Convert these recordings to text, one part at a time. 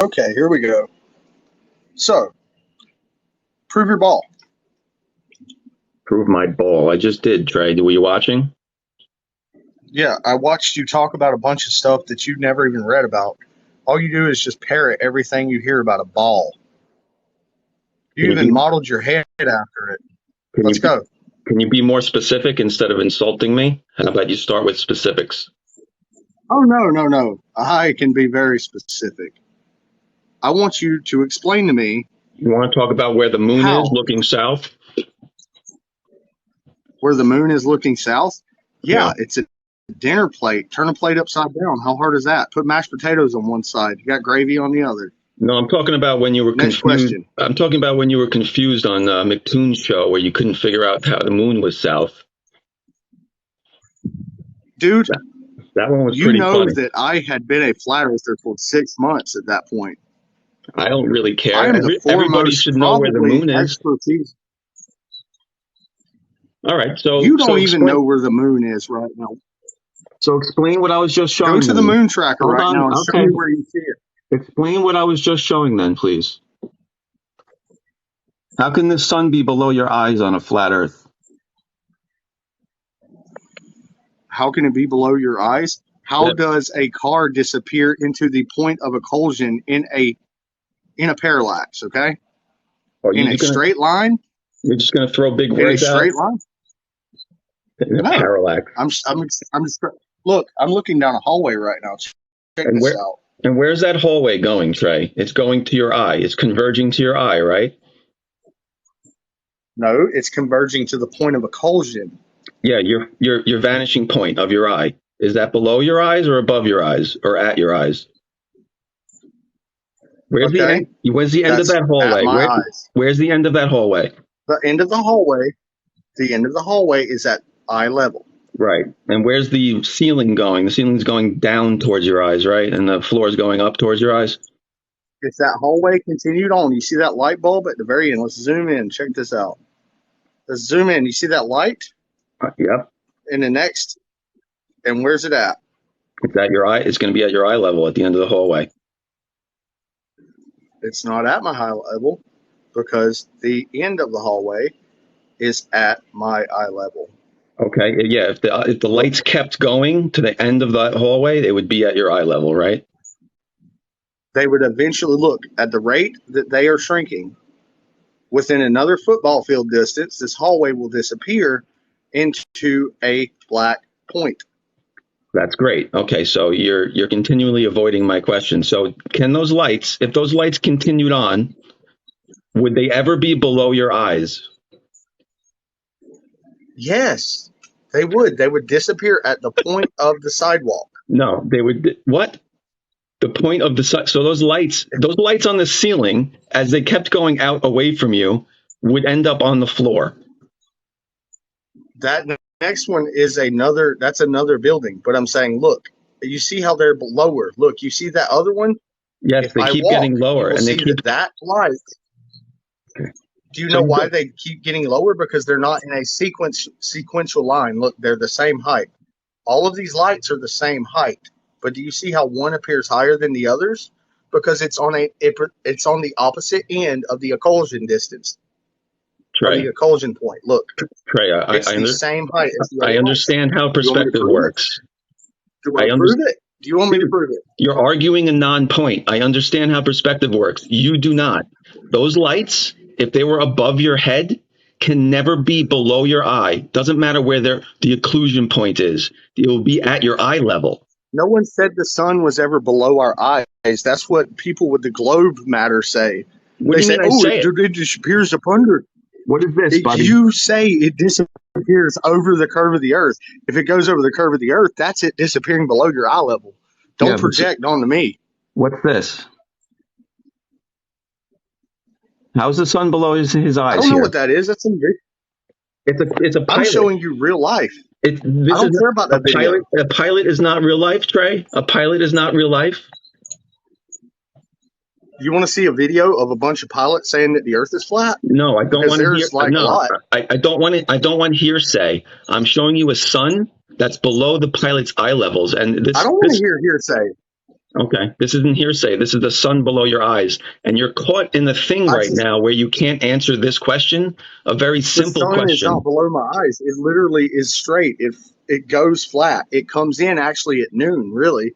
Okay, here we go. So, prove your ball. Prove my ball. I just did, Trey. Were you watching? Yeah, I watched you talk about a bunch of stuff that you've never even read about. All you do is just parrot everything you hear about a ball. You Can you even be modeled your head after it. can Let's you be, go. can you be more specific instead of insulting me? How about you start with specifics? Oh, no. I can be very specific. I want you to explain to me You want to talk about where the moon is how, looking south? where the moon is looking south. Yeah. Yeah, it's a dinner plate. Turn a plate upside down. How hard is that? Put mashed potatoes on one side. You got gravy on the other. No, I'm talking about when you were Next confused. question. I'm talking about when you were confused on McToon's show where you couldn't figure out how the moon was south. Dude, That, that one was you pretty know funny. that I had been a flat earther for 6 months at that point. I don't really I care. am the Everybody foremost, should know where the probably moon is. expertise. All right, so You so don't even explain. know where the moon is right now. So explain what I was just Go showing to the them. moon tracker Hold right on. now and show Okay. me where you see it. Explain what I was just showing then, please. How can the sun be below your eyes on a flat Earth? How can it be below your eyes? How Yeah. does a car disappear into the point of occlusion in a parallax? Okay, Are in you a just gonna straight line. you're just gonna throw big In a words out straight line. in a No, parallax? I'm just. Look, I'm looking down a hallway right now. Check And this where out. and where's that hallway going, Trey? It's going to your eye. It's converging to your eye, right? No, it's converging to the point of occlusion. Yeah, your vanishing point of your eye. Is that below your eyes or above your eyes or at your eyes? Where's the Okay, end? Where's the end of that's that at hallway? my eyes. Where's the end of that hallway? The end of the hallway. The end of the hallway is at eye level. Right. And where's the ceiling going? The ceiling's going down towards your eyes, right? And the floor is going up towards your eyes. If that hallway continued on, you see that light bulb at the very end. Let's zoom in. Check this out. Let's zoom in. You see that light Yep. in the next, and where's it at? It's at your eye. It's going to be at your eye level at the end of the hallway. It's not at my eye level because the end of the hallway is at my eye level. Okay. Yeah. If the lights kept going to the end of that hallway, it would be at your eye level, right? They would eventually look at the rate that they are shrinking. Within another football field distance, this hallway will disappear into a black point. That's great. Okay, so you're continually avoiding my question. So can those lights, if those lights continued on, would they ever be below your eyes? Yes, they would. They would disappear at the point of the sidewalk. No, they would. What? The point of the so those lights on the ceiling, as they kept going out away from you, would end up on the floor. That next one is that's another building. But I'm saying, look, you see how they're lower. Look, you see that other one? Yes, If they I keep walk, getting lower, you will and they see keep. that light. Okay. Do you So know why they keep getting lower? Because they're not in a sequential line. Look, they're the same height. All of these lights are the same height. But do you see how one appears higher than the others? Because it's on the opposite end of the occlusion distance, of the Trey, occlusion point. Look, Trey, it's the same height as the I other lights. understand how Do you want me to perspective prove it? works. Do I I prove understand. it? Do you want me to prove it? You're arguing a non-point. I understand how perspective works. You do not. Those lights, if they were above your head, can never be below your eye. Doesn't matter where the occlusion point is. It will be at your eye level. No one said the sun was ever below our eyes. That's what people with the globe matter say. What They do you say, mean I "Oh, say it? it disappears up under." What is this, buddy? You say it disappears over the curve of the earth. If it goes over the curve of the earth, that's it disappearing below your eye level. Don't Yeah, project onto me. what's this? How's the sun below his I eyes don't know here? what that is. That's some. It's a I'm pilot. showing you real life. I This don't is care about a that video. pilot. A pilot is not real life, Trey. A pilot is not real life. You want to see a video of a bunch of pilots saying that the earth is flat? No, I don't Because want to hear. there's like a No, lot. I don't want to. I don't want hearsay. I'm showing you a sun that's below the pilot's eye levels, and I don't want to hear hearsay. Okay, this isn't hearsay. This is the sun below your eyes, and you're caught in the thing I right just, now where you can't answer this question, a very the simple sun is not question. below my eyes. It literally is straight. If it goes flat, it comes in actually at noon, really,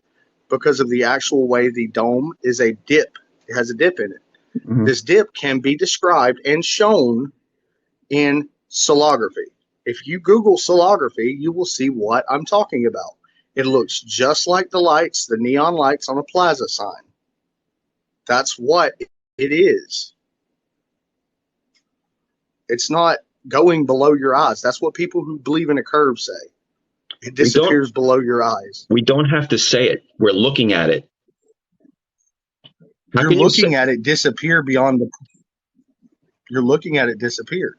because of the actual way the dome is a dip. It has a dip in it. Mhm. This dip can be described and shown in solography. If you Google solography, you will see what I'm talking about. It looks just like the lights, the neon lights on a plaza sign. That's what it is. It's not going below your eyes. That's what people who believe in a curve say. It We don't disappears below your eyes. we don't have to say it. We're looking at it. How You're can you say? looking at it disappear beyond the. You're looking at it disappear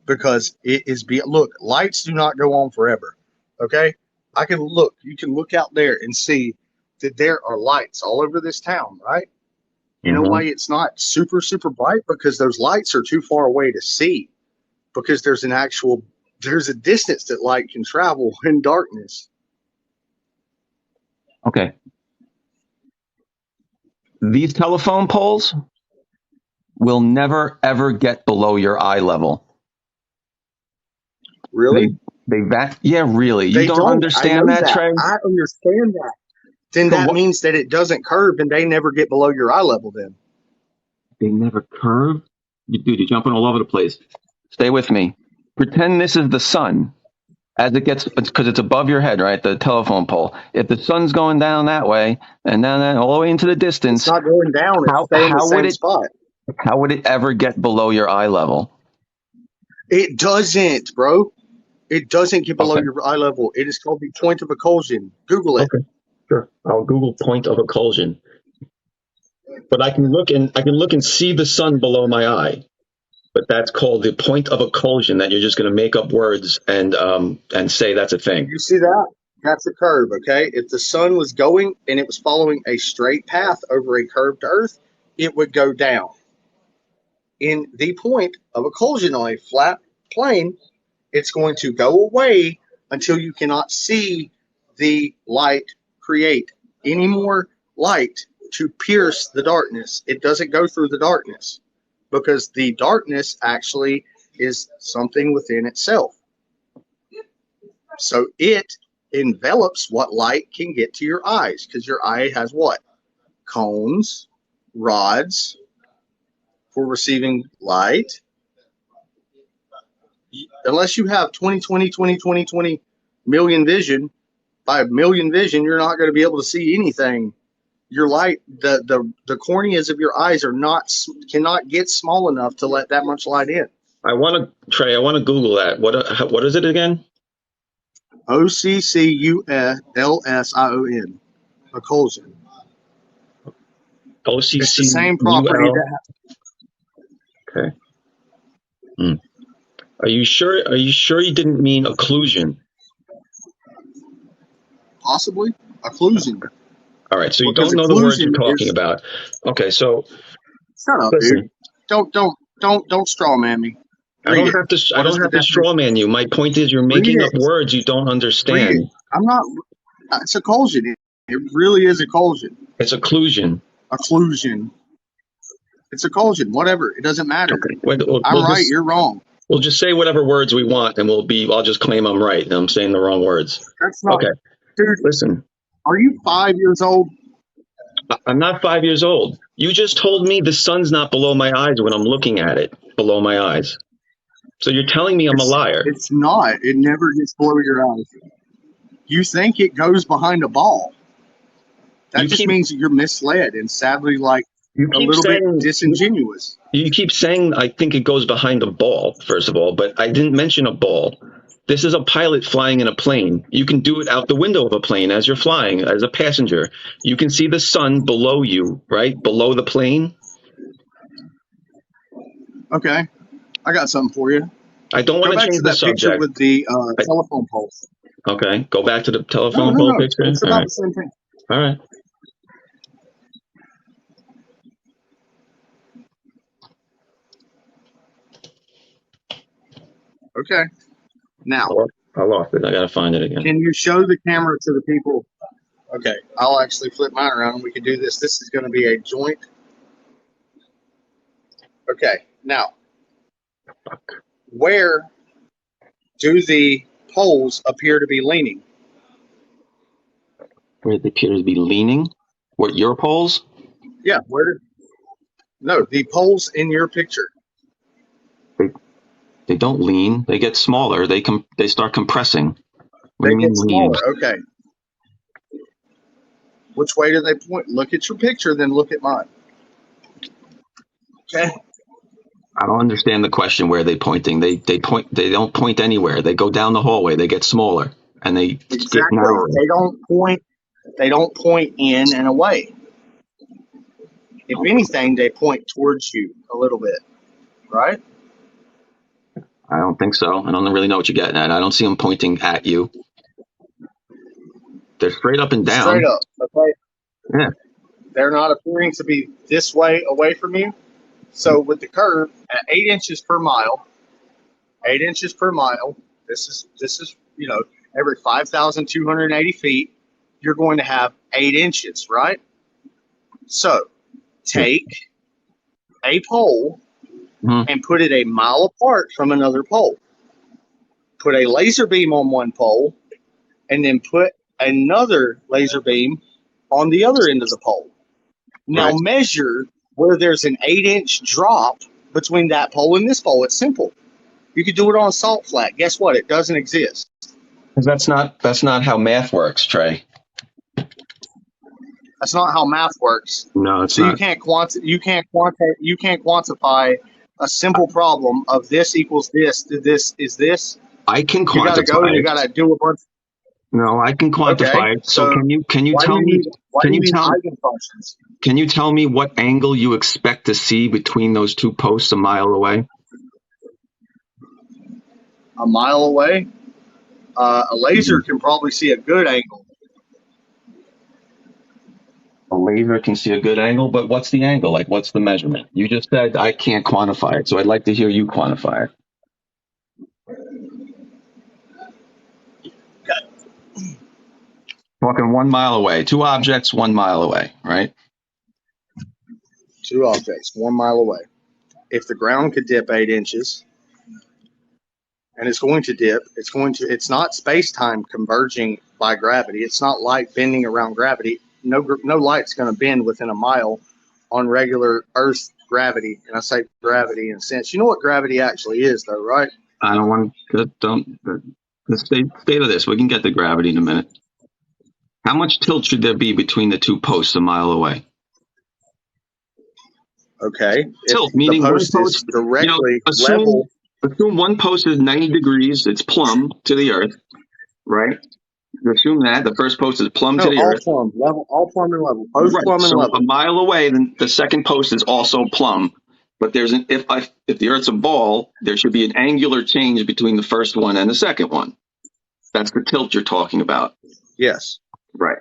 because it is. Look, lights do not go on forever. Okay, I can look. You can look out there and see that there are lights all over this town. Right? You know Mhm. why it's not super super bright? Because those lights are too far away to see. Because there's a distance that light can travel in darkness. Okay, these telephone poles will never ever get below your eye level. They Really? yeah, really. You They don't don't. I understand know that, that. Trey? I understand that. Then So that what? means that it doesn't curve and they never get below your eye level then. They never curve. Dude, you're jumping all over the place. Stay with me. Pretend this is the sun as it gets, because it's above your head, right? The telephone pole. If the sun's going down that way and then all the way into the It's distance, not going down, it's how staying the same spot. how would it ever get below your eye level? It doesn't, bro. It doesn't get below Okay. your eye level. It is called the point of occlusion. Google it. Okay. Sure. I'll Google point of occlusion. But I can look and see the sun below my eye. But that's called the point of occlusion, that you're just going to make up words and say that's a thing. You see that? That's a curve, okay? If the sun was going and it was following a straight path over a curved earth, it would go down. In the point of occlusion on a flat plane, it's going to go away until you cannot see the light create any more light to pierce the darkness. It doesn't go through the darkness because the darkness actually is something within itself. So it envelops what light can get to your eyes because your eye has what? Cones, rods for receiving light. Unless you have 20 million vision, by a million vision, you're not going to be able to see anything. Your light, the corneas of your eyes cannot get small enough to let that much light in. Trey, I want to Google that. What is it again? Occlusion, occlusion. It's the same property OCCUL. that Okay. Hmm. Are you sure? Are you sure you didn't mean occlusion? possibly occlusion, All right. So you because don't know the words you're occlusion talking is. about. Okay. So Shut up, dude. listen, Don't straw man me. I Read don't it. have to. I What is don't the have to straw definition? man you. My point is, you're Read making up it. words you don't Read it. understand. I'm not. It's occlusion. It really is occlusion. It's occlusion. Occlusion. It's occlusion. Whatever. It doesn't matter. Okay. I'm right. You're wrong. We'll just say whatever words we want, and I'll just claim I'm right, and I'm saying the wrong words. That's not, Okay. dude. Listen, Are you 5 years old? I'm not 5 years old. You just told me the sun's not below my eyes when I'm looking at it below my eyes. So you're telling me I'm a It's liar. it's not. It never gets below your eyes. You think it goes behind a ball. That You just keep means that you're misled and sadly like you a keep little bit saying disingenuous. you keep saying I think it goes behind a ball, first of all, but I didn't mention a ball. This is a pilot flying in a plane. You can do it out the window of a plane as you're flying, as a passenger. You can see the sun below you, right? Below the plane. Okay, I got something for you. I don't Go want to back change to the that picture subject. with the I, telephone poles. okay, go back to the No, telephone no, pole no. picture. It's All about right. the same thing. All right. Okay. Now, I lost it. I got to find it again. can you show the camera to the people? Okay, I'll actually flip mine around and we can do this. This is going to be a joint. Okay, now, where do the poles appear to be leaning? Where they appear to be leaning? What, your poles? Yeah, no, the poles in your picture. They don't lean. They get smaller. They start compressing. What do They you mean get lean? smaller. Okay. Which way do they point? Look at your picture, then look at mine. Okay. I don't understand the question. Where they pointing? They point. They don't point anywhere. They go down the hallway. They get smaller and they get Exactly. narrower. They don't point. They don't point in and away. If anything, they point towards you a little bit, right? I don't think so. I don't really know what you're getting at. I don't see them pointing at you. They're straight up and down. Straight up. Okay. Yeah. They're not appearing to be this way away from you. So with the curve at 8 inches per mile, 8 inches per mile, this is every 5,280 feet, you're going to have 8 inches, right? So take a pole and put it a mile apart from another pole. Put a laser beam on one pole and then put another laser beam on the other end of the pole. Now measure where there's an 8-inch drop between that pole and this pole. It's simple. You could do it on a salt flat. Guess what? It doesn't exist. Because that's not how math works, Trey. That's not how math works. No, it's so not. You can't quantify a simple problem of this equals this to this is this. I can quantify. You got to go and you got to do a bunch. No, I can quantify it. So can you tell me? Can you tell me what angle you expect to see between those two posts a mile away? A mile away, a laser can probably see a good angle. A laser can see a good angle, but what's the angle? Like, what's the measurement? You just said I can't quantify it, so I'd like to hear you quantify it. Talking 1 mile away, 2 objects 1 mile away, right? 2 objects 1 mile away. If the ground could dip 8 inches, and it's going to dip, it's not space-time converging by gravity. It's not light bending around gravity. No light's going to bend within a mile on regular Earth gravity. And I say gravity in a sense. You know what gravity actually is, though, right? I don't want to. Let's stay to this. We can get to gravity in a minute. How much tilt should there be between the two posts a mile away? Okay. Tilt, meaning the post is directly level. Assume one post is 90 degrees. It's plumb to the earth, right? Assume that the first post is plumb to the earth. All plumb and level. Post plumb and level. A mile away, then the second post is also plumb. But there's if the Earth's a ball, there should be an angular change between the first one and the second one. That's the tilt you're talking about. Yes. Right.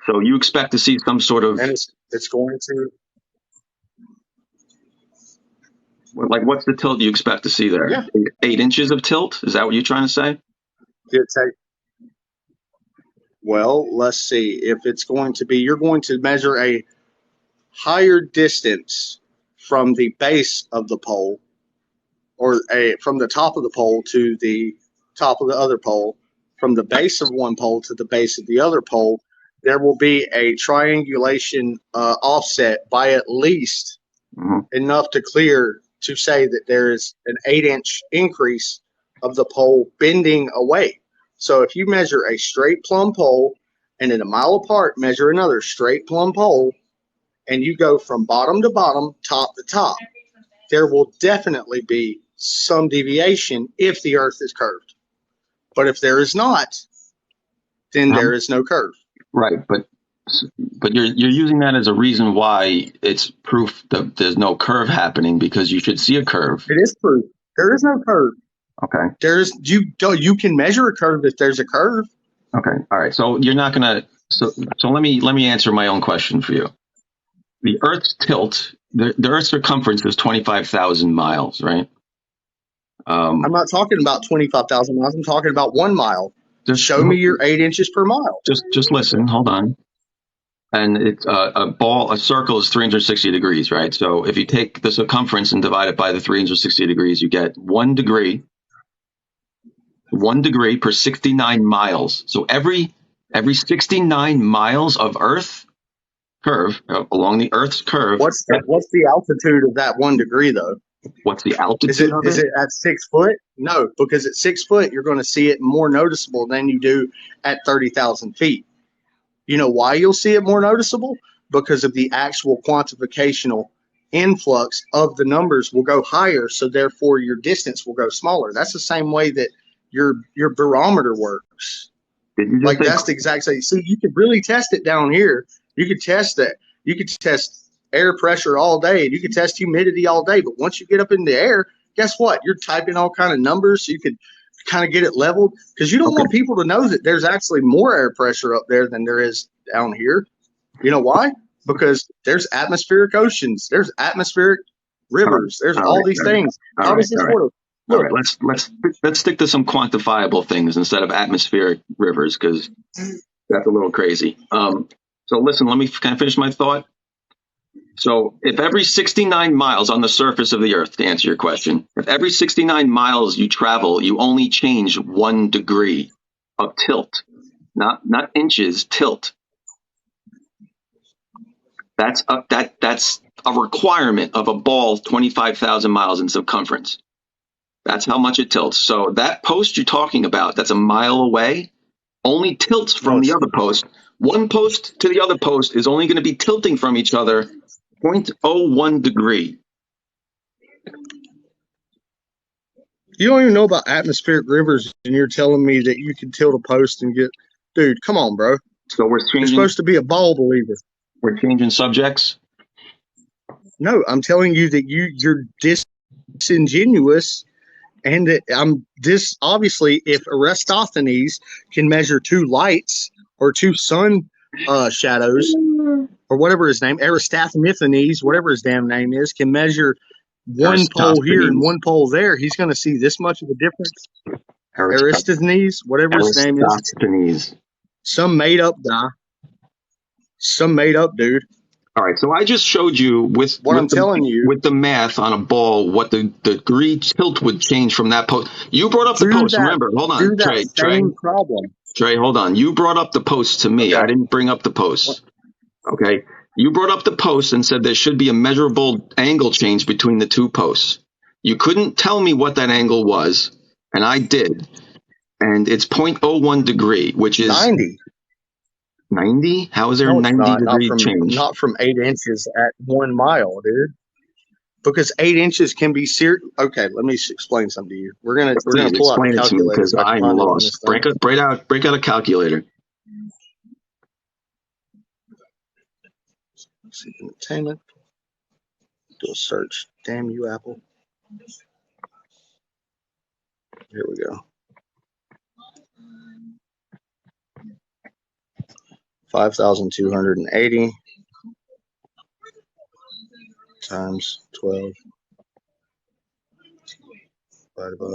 So you expect to see some sort of. And it's going to. Like, what's the tilt you expect to see there? Yeah. 8 inches of tilt? Is that what you're trying to say? Well, let's see. If it's going to be, you're going to measure a higher distance from the base of the pole, or from the top of the pole to the top of the other pole, from the base of one pole to the base of the other pole, there will be a triangulation offset by at least enough to clear to say that there is an 8-inch increase of the pole bending away. So if you measure a straight plumb pole and in a mile apart measure another straight plumb pole, and you go from bottom to bottom, top to top, there will definitely be some deviation if the Earth is curved. But if there is not, then there is no curve. Right, but you're using that as a reason why it's proof that there's no curve happening, because you should see a curve. It is proof. There is no curve. Okay. You can measure a curve if there's a curve. Okay. All right. So you're not gonna. So let me answer my own question for you. The Earth's tilt, the Earth's circumference is 25,000 miles, right? I'm not talking about 25,000 miles. I'm talking about 1 mile. Just show me your 8 inches per mile. Just listen. Hold on. And it's a circle is 360 degrees, right? So if you take the circumference and divide it by the 360 degrees, you get 1 degree per 69 miles. So every 69 miles of Earth curve along the Earth's curve. What's the altitude of that 1 degree though? What's the altitude of Is it? it at 6 foot? No, because at 6 foot you're going to see it more noticeable than you do at 30,000 feet. You know why you'll see it more noticeable? Because of the actual quantificational influx of the numbers will go higher, so therefore your distance will go smaller. That's the same way that your barometer works. Did you just Like say, that's the exact same. See, you could really test it down here. You could test that. You could test air pressure all day, and you could test humidity all day. But once you get up in the air, guess what? You're typing all kind of numbers, so you could kind of get it leveled because you don't want people to know that there's actually more air pressure up there than there is down here. You know why? Because there's atmospheric oceans, there's atmospheric rivers, there's all these things. How does this work? All right, let's stick to some quantifiable things instead of atmospheric rivers, because that's a little crazy. So listen, can I finish my thought? So if every 69 miles on the surface of the Earth, to answer your question, if every 69 miles you travel, you only change 1 degree of tilt, not inches, tilt. That's a requirement of a ball 25,000 miles in circumference. That's how much it tilts. So that post you're talking about, that's a mile away, only tilts from the other post. One post to the other post is only going to be tilting from each other 0.01 degree. You don't even know about atmospheric rivers, and you're telling me that you can tilt a post and get, dude, come on, bro. So you're supposed to be a ball believer. We're changing subjects? No, I'm telling you that you're disingenuous, and that obviously, if Eratosthenes can measure 2 lights or 2 sun shadows, or whatever his name, Eratosthenes, whatever his damn name is, can measure 1 pole here and 1 pole there, he's going to see this much of a difference. Eratosthenes, whatever his name is. Some made up guy. Some made up dude. All right, so I just showed you with the math on a ball what the degree tilt would change from that post. You brought up the post. Remember, hold on, Trey. Trey, hold on. You brought up the post to me. Okay. I didn't bring up the post. Okay. You brought up the post and said there should be a measurable angle change between the 2 posts. You couldn't tell me what that angle was, and I did. And it's 0.01 degree, which is 90. 90? How is there a 90-degree change? Not from 8 inches at 1 mile, dude. Because 8 inches can be Okay, let me explain something to you. We're gonna pull out a calculator because I'm lost. Break out a calculator. See entertainment. Do a search. Damn you, Apple. Here we go. 5,280 times 12 divided by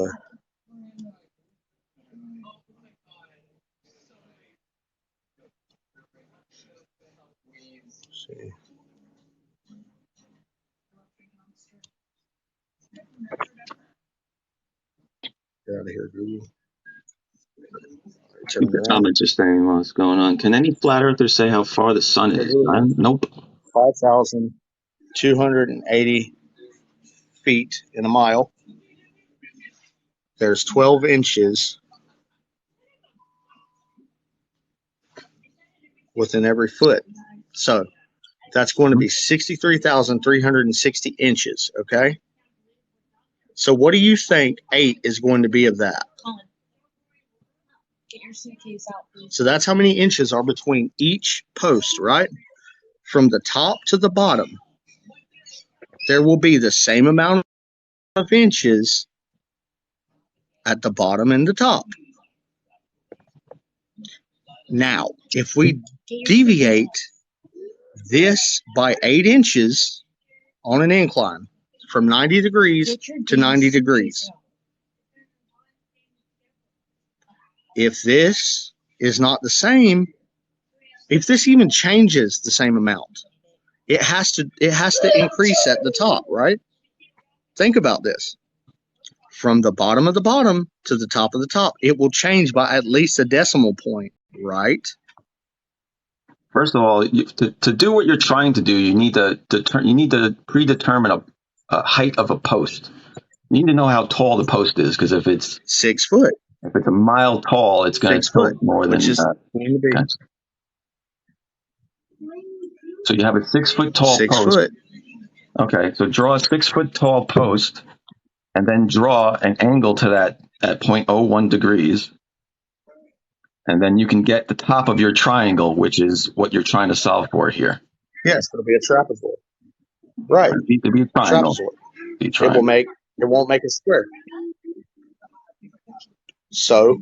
see. Get out of here, Google. The comments are saying what's going on. Can any flat earther say how far the sun is? Nope. 5,280 feet in a mile. There's 12 inches within every foot. So that's going to be 63,360 inches, okay? So what do you think 8 is going to be of that? Get your suitcase out, please. So that's how many inches are between each post, right? From the top to the bottom, there will be the same amount of inches at the bottom and the top. Now, if we deviate this by 8 inches on an incline from 90 degrees to 90 degrees, if this is not the same, if this even changes the same amount, it has to increase at the top, right? Think about this. From the bottom of the bottom to the top of the top, it will change by at least a decimal point, right? First of all, to do what you're trying to do, you need to predetermine a height of a post. You need to know how tall the post is, because if it's 6 foot, if it's a mile tall, it's going to 6 foot, tilt more than which is that. going to be Okay. So you have a 6 foot tall 6 post. foot. Okay, so draw a 6 foot tall post, and then draw an angle to that at 0.01 degrees. And then you can get the top of your triangle, which is what you're trying to solve for here. Yes, it'll be a trapezoid. Right. It'll be a triangle. Trapezoid. It won't make a square. So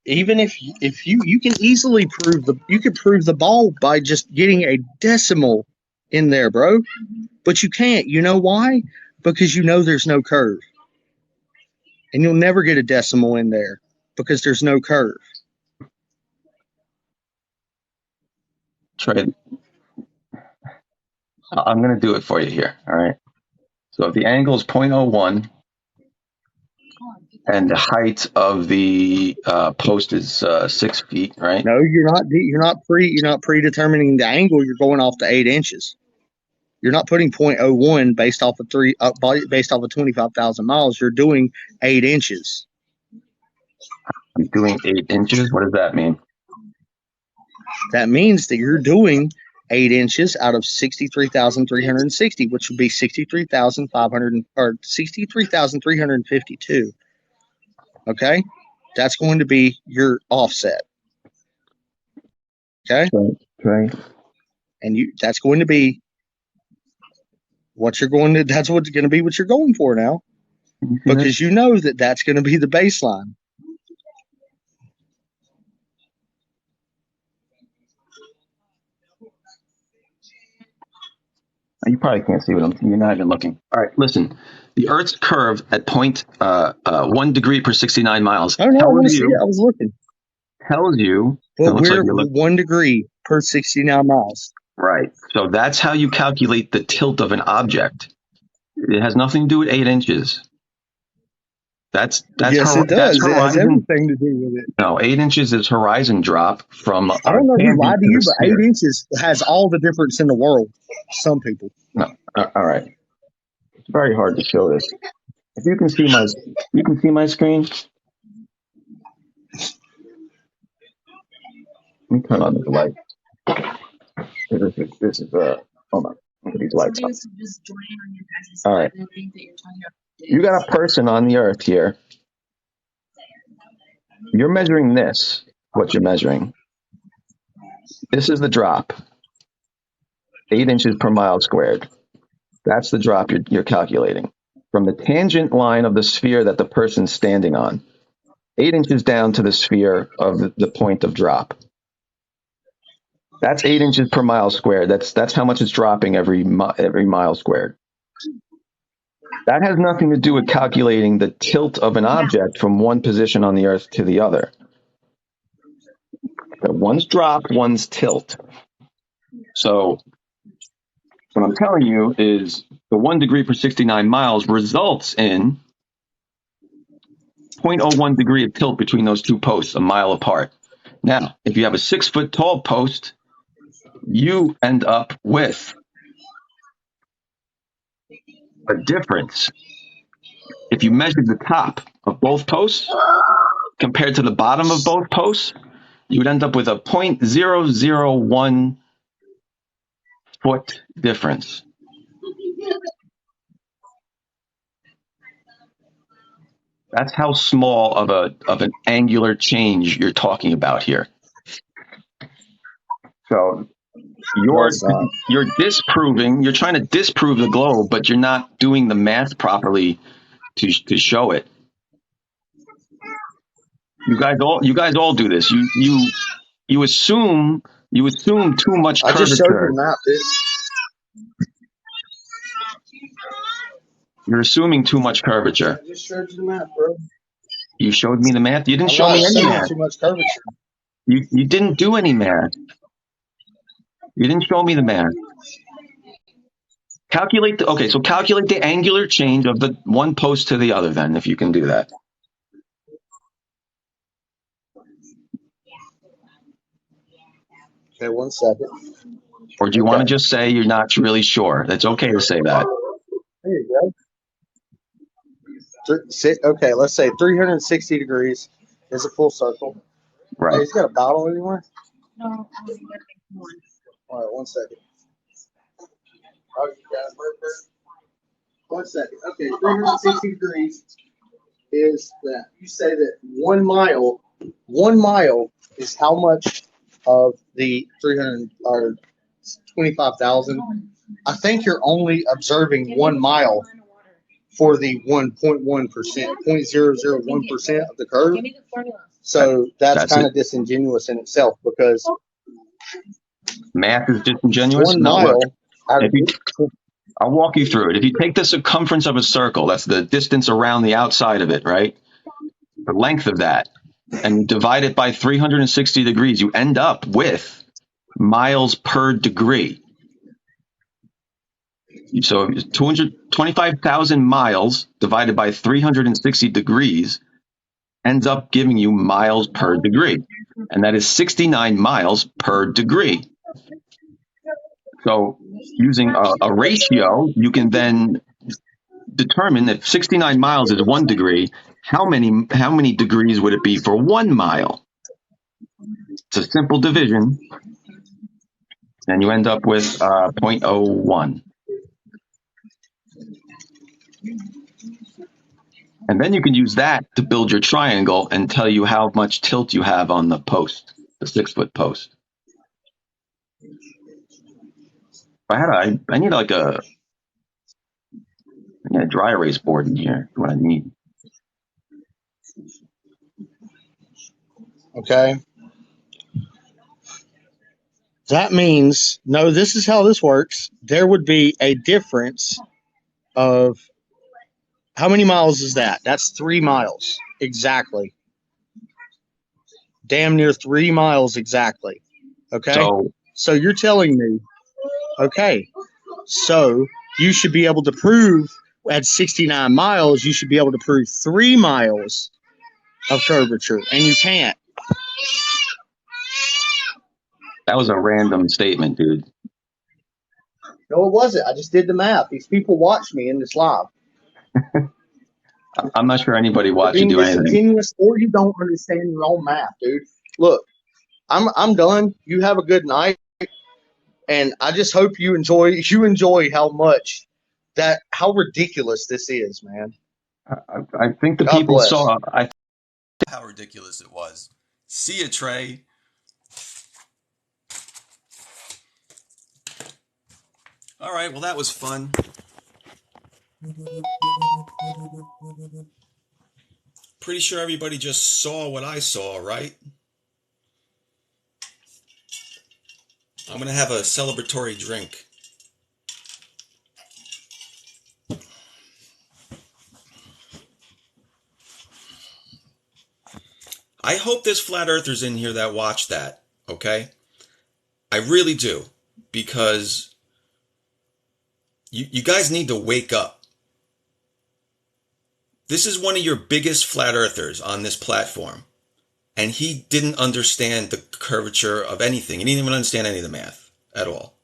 even if you can easily prove the ball by just getting a decimal in there, bro. But you can't. You know why? Because you know there's no curve. And you'll never get a decimal in there because there's no curve. Trey, I'm going to do it for you here. All right. So if the angle is 0.01 and the height of the post is 6 feet, right? No, you're not predetermining the angle. You're going off the 8 inches. You're not putting 0.01 based off of 25,000 miles. You're doing 8 inches. I'm doing 8 inches. What does that mean? That means that you're doing 8 inches out of 63,360, which would be 63,500 or 63,352. Okay, that's going to be your offset. Okay, Right. And that's going to be what you're going to. That's what's going to be what you're going for now, because you know that that's going to be the baseline. You probably can't see what I'm saying. You're not even looking. All right, listen. The Earth's curve at 1 degree per 69 miles. Oh no, I want to see it. I was looking. Tells you. Well, we're 1 degree per 69 miles. Right. So that's how you calculate the tilt of an object. It has nothing to do with 8 inches. Yes, it does. It has everything to do with it. No, 8 inches is horizon drop from. I don't know who lied to you, but 8 inches has all the difference in the world. Some people. No. All right. It's very hard to show this. If you can see my screen. Let me turn on the light. This is hold on. Look at these lights. All right. You got a person on the Earth here. You're measuring this. What you're measuring. This is the drop. 8 inches per mile squared. That's the drop you're calculating. From the tangent line of the sphere that the person's standing on. 8 inches down to the sphere of the point of drop. That's 8 inches per mile squared. That's how much it's dropping every mile squared. That has nothing to do with calculating the tilt of an object from one position on the Earth to the other. One's drop, one's tilt. So what I'm telling you is the 1 degree per 69 miles results in 0.01 degree of tilt between those two posts, a mile apart. Now, if you have a 6 foot tall post, you end up with a difference. If you measured the top of both posts compared to the bottom of both posts, you would end up with a 0.001 foot difference. That's how small of an angular change you're talking about here. So you're trying to disprove the globe, but you're not doing the math properly to show it. You guys all do this. You assume too much curvature. I just showed you the map, dude. You're assuming too much curvature. I just showed you the map, bro. You showed me the math. You didn't show me any math. Too much curvature. You didn't do any math. You didn't show me the math. Calculate the angular change of the one post to the other then, if you can do that. Okay, 1 second. Or do you want to just say you're not really sure? It's okay to say that. There you go. Okay, let's say 360 degrees is a full circle. Right. Hey, he's got a bottle anywhere? No. All right, 1 second. Oh, you got it, perfect. 1 second. Okay, 360 degrees is that you say that 1 mile is how much of the 300 or 25,000. I think you're only observing 1 mile for the 1.1%, 0.001% of the curve. So that's kind of disingenuous in itself because math is disingenuous. 1 No, mile. look, I'll walk you through it. If you take the circumference of a circle, that's the distance around the outside of it, right? The length of that, and divide it by 360 degrees, you end up with miles per degree. So 225,000 miles divided by 360 degrees ends up giving you miles per degree. And that is 69 miles per degree. So using a ratio, you can then determine if 69 miles is 1 degree, how many degrees would it be for 1 mile? It's a simple division. And you end up with 0.01. And then you can use that to build your triangle and tell you how much tilt you have on the post, the 6-foot post. I need a dry erase board in here. What I need. Okay. That means, no, this is how this works. There would be a difference of how many miles is that? That's 3 miles. Exactly. Damn near 3 miles exactly. Okay. So you're telling me, okay, so you should be able to prove at 69 miles, you should be able to prove 3 miles of curvature, and you can't. That was a random statement, dude. No, it wasn't. I just did the math. These people watch me in this live. I'm not sure anybody watched you do anything. Disingenuous, or you don't understand your own math, dude. Look, I'm done. You have a good night, and I just hope you enjoy how ridiculous this is, man. I think the God people bless. saw how ridiculous it was. See ya, Trey. All right, well, that was fun. Pretty sure everybody just saw what I saw, right? I'm going to have a celebratory drink. I hope there's flat earthers in here that watch that, okay? I really do, because you guys need to wake up. This is one of your biggest flat earthers on this platform, and he didn't understand the curvature of anything. He didn't even understand any of the math at all.